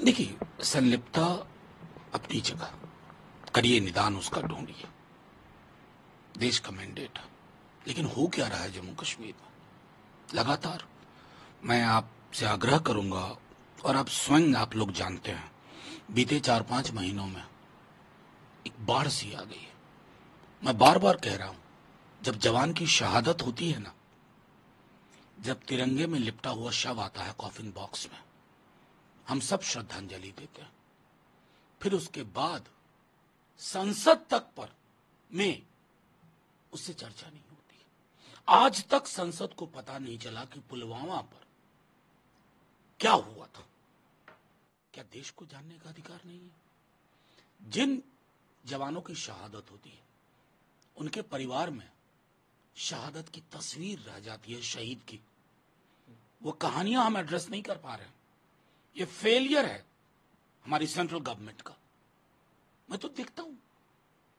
देखिए, संलिप्तता अपनी जगह, करिए निदान उसका, ढूंढिए, देश का मैंडेट। लेकिन हो क्या रहा है जम्मू कश्मीर में? लगातार मैं आपसे आग्रह करूंगा, और आप स्वयं आप लोग जानते हैं, बीते 4-5 महीनों में एक बाढ़ सी आ गई है। मैं बार बार कह रहा हूं, जब जवान की शहादत होती है ना, जब तिरंगे में लिपटा हुआ शव आता है कॉफिन बॉक्स में, हम सब श्रद्धांजलि देते हैं। फिर उसके बाद संसद तक पर में उससे चर्चा नहीं होती। आज तक संसद को पता नहीं चला कि पुलवामा पर क्या हुआ था। क्या देश को जानने का अधिकार नहीं है? जिन जवानों की शहादत होती है, उनके परिवार में शहादत की तस्वीर रह जाती है शहीद की। वो कहानियां हम एड्रेस नहीं कर पा रहे हैं। ये फेलियर है हमारी सेंट्रल गवर्नमेंट का। मैं तो देखता हूं,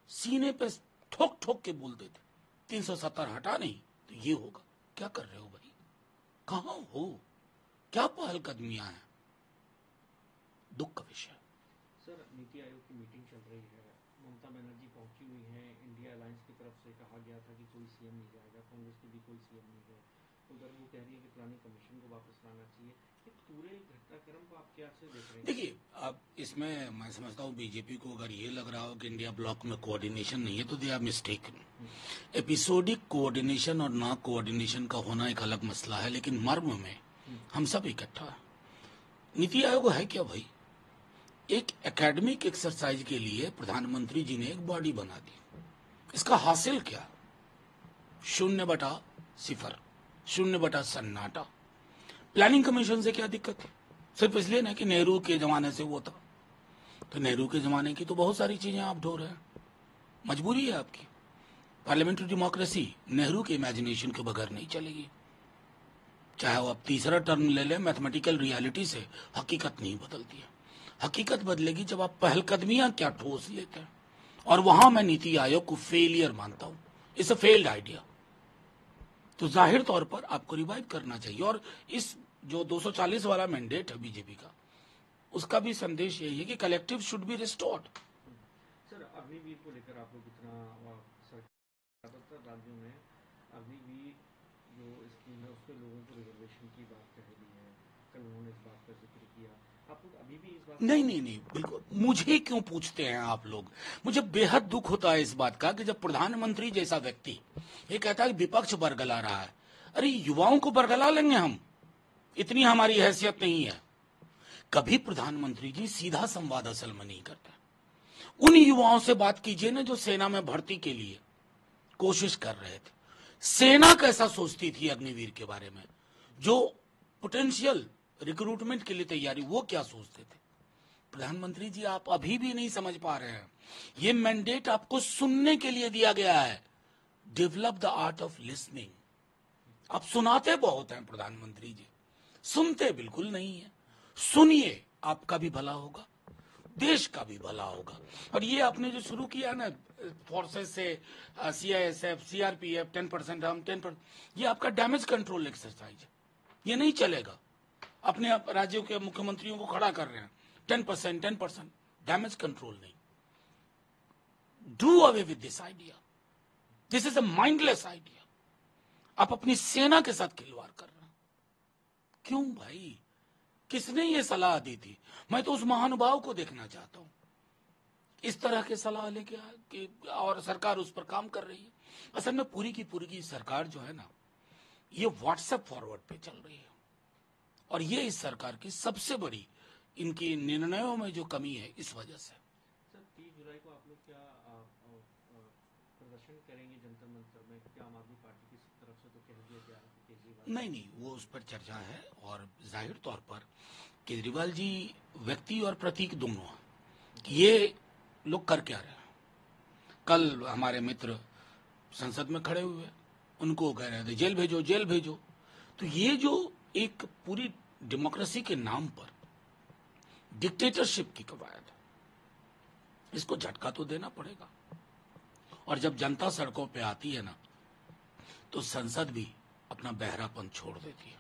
सीने पे ठोक ठोक के बोल देते 370 हटा नहीं तो ये होगा। क्या कर रहे हो भाई? कहां हो? क्या पहलकदमियां हैं? दुख का विषय। सर, नीति आयोग की मीटिंग चल रही है, ममता बनर्जी पहुंची हुई हैं। इंडिया अलायंस की तरफ से कहा गया था कि कोई सीएम नहीं जाएगा, कांग्रेस के भी कोई सीएम नहीं गए। उधर वो कह रही है कि प्लानिंग कमीशन को वापस लाना चाहिए। ये पूरे घटनाक्रम को आप क्या से देख रहे हैं? देखिए, अब इसमें मैं समझता हूँ बीजेपी को अगर ये लग रहा हो कि इंडिया ब्लॉक में कोऑर्डिनेशन नहीं है तो they are mistaken. Episodic coordination और ना कोऑर्डिनेशन का होना एक अलग मसला है, लेकिन मर्म में हम सब इकट्ठा है। नीति आयोग है क्या भाई? एक एकेडमिक एक्सरसाइज के लिए प्रधानमंत्री जी ने एक बॉडी बना दी। इसका हासिल क्या? 0/0, 0/सन्नाटा। प्लानिंग कमीशन से क्या दिक्कत है? सिर्फ इसलिए ना कि नेहरू के जमाने से वो था, तो नेहरू के जमाने की तो बहुत सारी चीजें आप ढो रहे हैं। मजबूरी है आपकी। पार्लियामेंट्री डेमोक्रेसी नेहरू के इमेजिनेशन के बगैर नहीं चलेगी। चाहे वो आप तीसरा टर्म ले लें, मैथमेटिकल रियलिटी से हकीकत नहीं बदलती है। हकीकत बदलेगी जब आप पहलकदमियां क्या ठोस लेते हैं, और वहां मैं नीति आयोग को फेलियर मानता हूं। It's a failed idea. तो जाहिर तौर पर आपको रिवाइव करना चाहिए, और इस जो 240 वाला मैंडेट है बीजेपी का, उसका भी संदेश यही है कि collective should be restored. Sir, Agniveer को लेकर आप लोग इतना ज्यादातर राज्यों में अग्निवीर जो स्कीम है उसके लोगों को रिजर्वेशन की बात कह दी है। कल उन्होंने इस बात पर जिक्र किया। आप लोग अभी भी इस बात नहीं, बिल्कुल। मुझे क्यों पूछते हैं आप लोग? मुझे बेहद दुख होता है इस बात का कि जब प्रधानमंत्री जैसा व्यक्ति ये कहता है कि विपक्ष बरगला रहा है। अरे, युवाओं को बरगला लेंगे हम? इतनी हमारी हैसियत नहीं है। कभी प्रधानमंत्री जी सीधा संवाद असल में नहीं करते। उन युवाओं से बात कीजिए ना जो सेना में भर्ती के लिए कोशिश कर रहे थे। सेना कैसा सोचती थी अग्निवीर के बारे में? जो पोटेंशियल रिक्रूटमेंट के लिए तैयारी, वो क्या सोचते थे? प्रधानमंत्री जी, आप अभी भी नहीं समझ पा रहे हैं। ये मैंडेट आपको सुनने के लिए दिया गया है। Develop the art of listening. आप सुनाते बहुत हैं प्रधानमंत्री जी, सुनते बिल्कुल नहीं है। सुनिए, आपका भी भला होगा, देश का भी भला होगा। और ये आपने जो शुरू किया ना फोर्सेस से, सीआईएसएफ, सीआरपीएफ, 10% हम 10%, ये आपका डैमेज कंट्रोल एक्सरसाइज है। ये नहीं चलेगा। अपने राज्यों के मुख्यमंत्रियों को खड़ा कर रहे हैं 10%, डैमेज कंट्रोल नहीं। Do away with this idea. This is a mindless idea. आप अपनी सेना के साथ खिलवाड़ कर रहे हैं। क्यों भाई? किसने ये सलाह दी थी? मैं तो उस महानुभाव को देखना चाहता हूं। इस तरह के सलाह लेके कि और सरकार उस पर काम कर रही है। असल में पूरी की पूरी सरकार जो है ना, ये व्हाट्सएप फॉरवर्ड पे चल रही है, और ये इस सरकार की सबसे बड़ी इनकी निर्णयों में जो कमी है इस वजह से। सर, 30 जुलाई को आप लोग क्या प्रदर्शन करेंगे जंतर मंतर में? क्या आम आदमी पार्टी की तरफ से तो कह दिया गया है केजरीवाल? नहीं, वो उस पर चर्चा है, और जाहिर तौर पर केजरीवाल जी व्यक्ति और प्रतीक दोनों हैं। ये लोग कर क्या रहे हैं? कल हमारे मित्र संसद में खड़े हुए, उनको कह रहे थे जेल भेजो, जेल भेजो। तो ये जो एक पूरी डेमोक्रेसी के नाम पर डिक्टेटरशिप की कवायद है, इसको झटका तो देना पड़ेगा। और जब जनता सड़कों पे आती है ना, तो संसद भी अपना बहरापन छोड़ देती है।